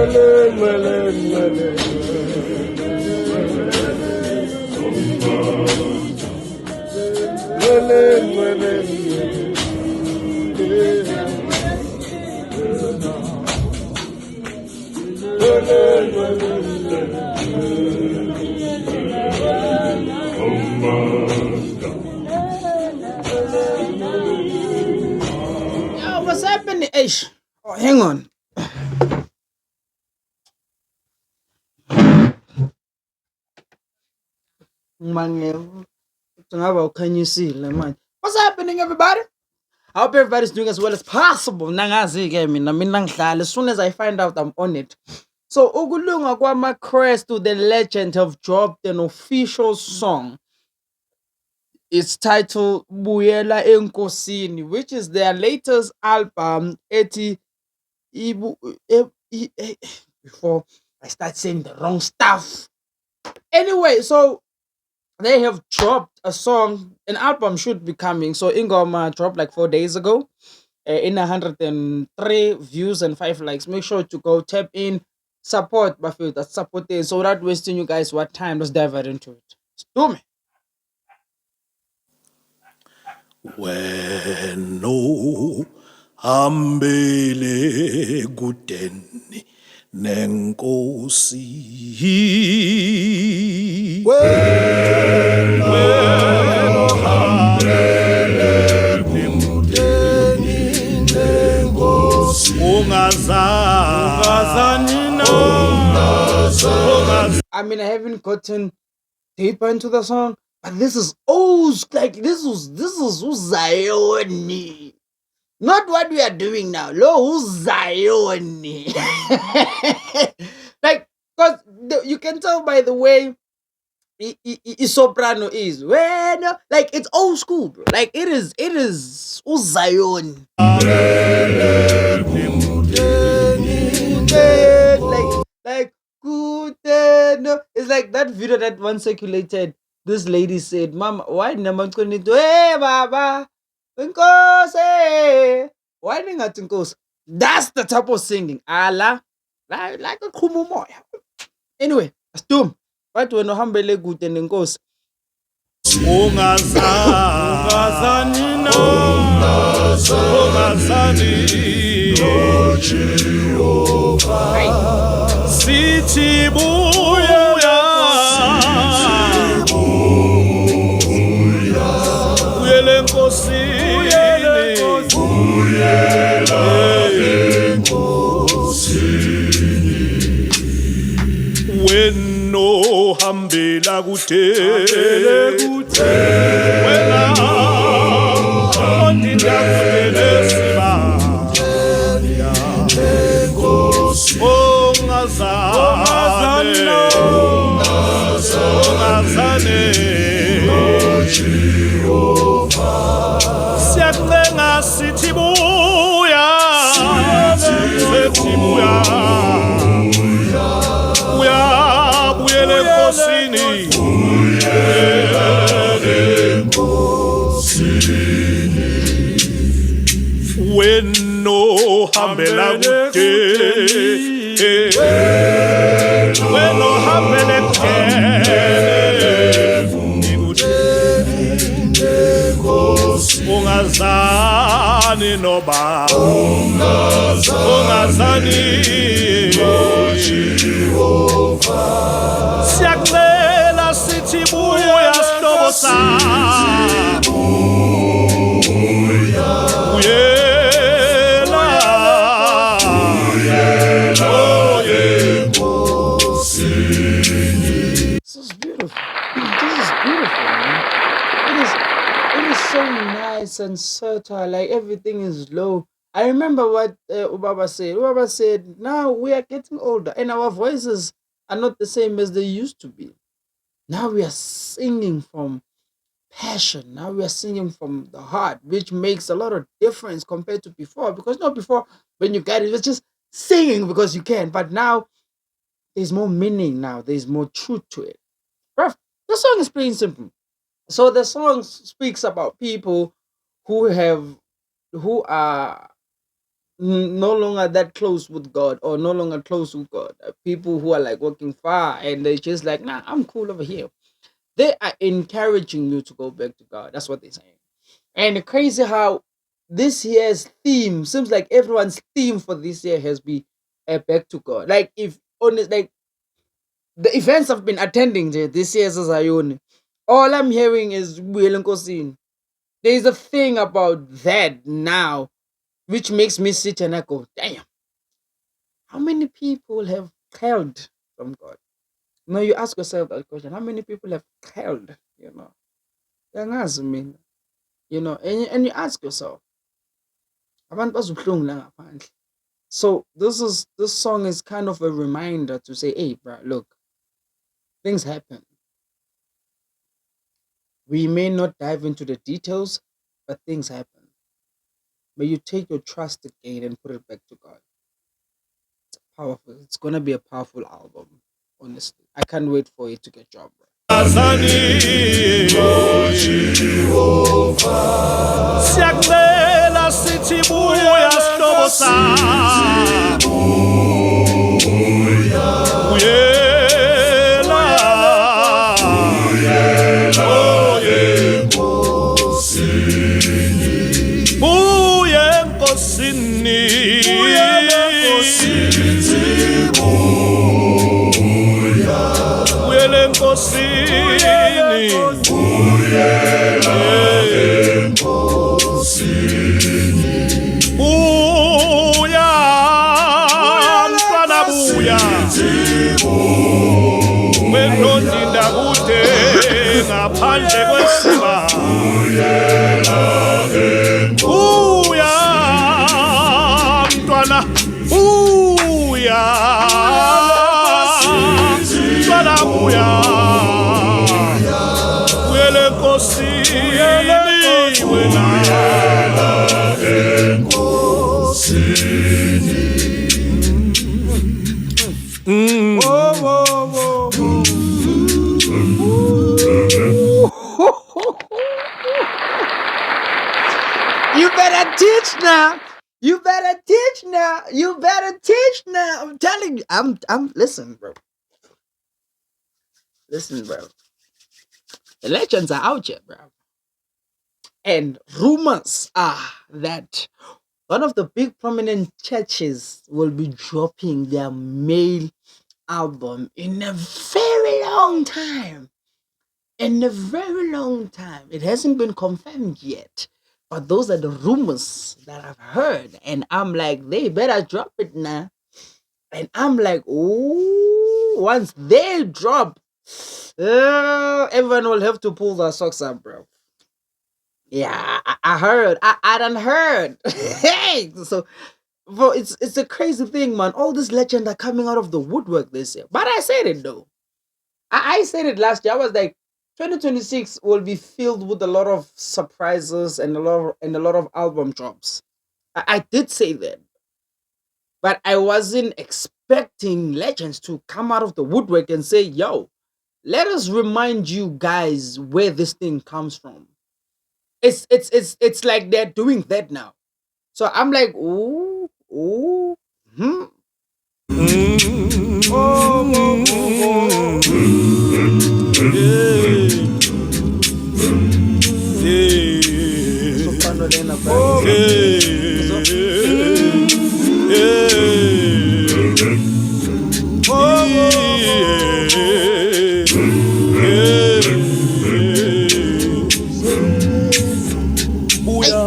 Yo, what's happening? Ish. Oh, hang on. Man, can you see? Man. What's happening, everybody? I hope everybody's doing as well as possible. Nangazi-ke mina ngihlala. As soon as I find out, I'm on it. So, ukulunga kwamaCrest to the Legend have dropped an official song. It's titled Buyela Enkosini, which is their latest album. Ibu, before I start saying the wrong stuff. Anyway, so they have dropped a song. An album should be coming. So Ingoma dropped like 4 days ago. In 103 views and 5 likes. Make sure to go tap in, support Buffett, that's support it. So without wasting you guys what time, let's dive right into it. Let's do me. Weno hambele kudeni nenkosi weno hambele kudeni nenkosi ungazani na I mean, I haven't gotten deeper into the song, but this is old. Like this is Zion. Not what we are doing now. Lo, Zion. Like, because you can tell by the way soprano is. When like it's old school, bro. Like it is Zion. Like good. It's like that video that once circulated. This lady said, "Mama, why number twenty two? Hey, Baba, Nkosi, why not Nkosi?" That's the type of singing. Allah, like a kumumoya. Anyway, Stum, what when no hambele good and Nkosi. ungazani na ungazani sithi buya uyele enkosini weno hambela kude wena ondindakude siba ongazane siyakuncenga sithi buya sithi buya buyele enkosini weno hambela kude weno hambele ungazani noba ungazani siyakucela sithi buya sihlobo sami buyela This is beautiful. This is beautiful, man. It is so nice and subtle. Like everything is low. I remember what Ubaba said. Ubaba said, "Now we are getting older, and our voices are not the same as they used to be. Now we are singing from passion. Now we are singing from the heart, which makes a lot of difference compared to before. Because not before, when you got it, it was just singing because you can. But now there's more meaning. Now there's more truth to it. Bruv, the song is pretty simple. So the song speaks about people who are no longer that close with God or no longer close with God. People who are like working far and they're just like, nah, I'm cool over here. They are encouraging you to go back to God. That's what they're saying. And crazy how this year's theme seems like everyone's theme for this year has been back to God. Like if honest, like the events I've been attending this year's Zion, all I'm hearing is Will and Kosin. There's a thing about that now, which makes me sit and I go, damn, how many people have held from God? Now you ask yourself that question: how many people have held? Yangazi mina. And you ask yourself, abantu bazobuhlungu la ngaphandle. So this song is kind of a reminder to say, hey, bro, look, things happen. We may not dive into the details, but things happen. May you take your trust again and put it back to God. It's powerful. It's gonna be a powerful album. Honestly, I can't wait for it to get dropped, bro. Siyakucela sithi buya sihlobo sami, buyela, buya enkosini, buyela enkosini, buya mfana buya, wenondinda kude ngaphandle kwesiba, buya mntwana, buya mntwana, buya buyela enkosini wena. You better teach now. You better teach now. You better teach now. I'm telling you. I'm listen, bro. Listen, bro. The legends are out here, bro. And rumors are that one of the big prominent churches will be dropping their male album in a very long time. In a very long time. It hasn't been confirmed yet. But those are the rumors that I've heard. And I'm like, they better drop it now. And I'm like, oh, once they drop, everyone will have to pull their socks up, bro. Yeah, I heard. I done heard. Hey, so bro, it's a crazy thing, man. All these legends are coming out of the woodwork this year. But I said it though. I said it last year. I was like, 2026 will be filled with a lot of surprises and a lot of album drops. I did say that, but I wasn't expecting legends to come out of the woodwork and say, "Yo, let us remind you guys where this thing comes from." It's like they're doing that now. So I'm like, ooh, ooh, hmm. Soprano lena, bro. Buya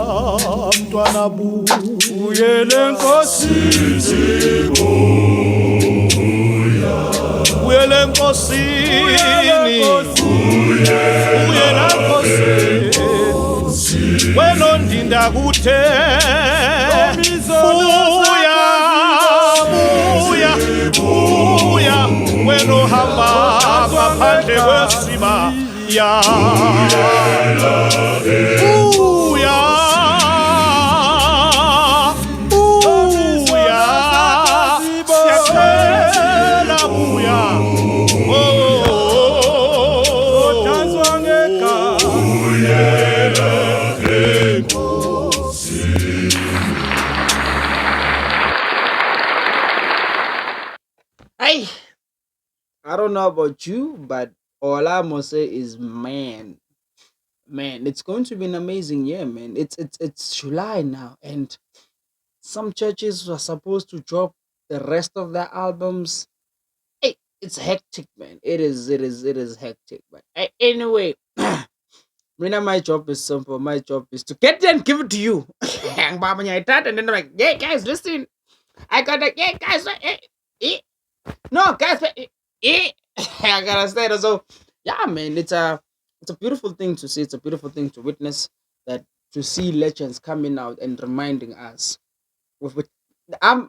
mntwana, buyela enkosini, buyela enkosini, buyela enkosini, wenondinda kude, buya, buya, buya, wenohamba ngaphandle kwesiba, ya buya, buya, siyakucela buya, danzwa ngegama, buyela enkosini. Hey, I don't know about you, but all I must say is, man, it's going to be an amazing year, man. It's July now, and some churches are supposed to drop the rest of their albums. Hey, it's hectic, man. It is hectic, man. Anyway, my job is simple. My job is to get it and give it to you. And then I'm like, yeah, guys, listen. I got like, yeah, guys, eh. No, guys, I gotta say that. So, yeah, man, it's a beautiful thing to see. It's a beautiful thing to witness, that to see legends coming out and reminding us. With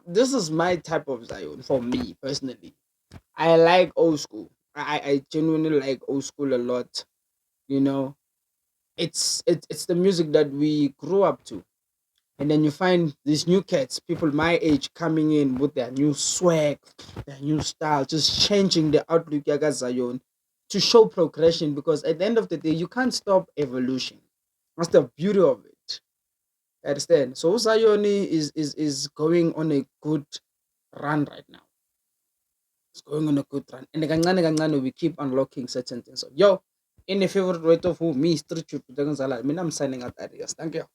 this is my type of Zion for me personally. I like old school. I genuinely like old school a lot. You know, it's the music that we grew up to, and then you find these new cats, people my age, coming in with their new swag, their new style, just changing the outlook yaga Zion to show progression, because at the end of the day, you can't stop evolution. That's the beauty of it. Understand? So Zion is going on a good run right now. It's going on a good run. And kancane kancane, we keep unlocking certain things. So, yo, in the favorite rate of who me, Street Chup, mina I'm signing out. Adios. Thank you.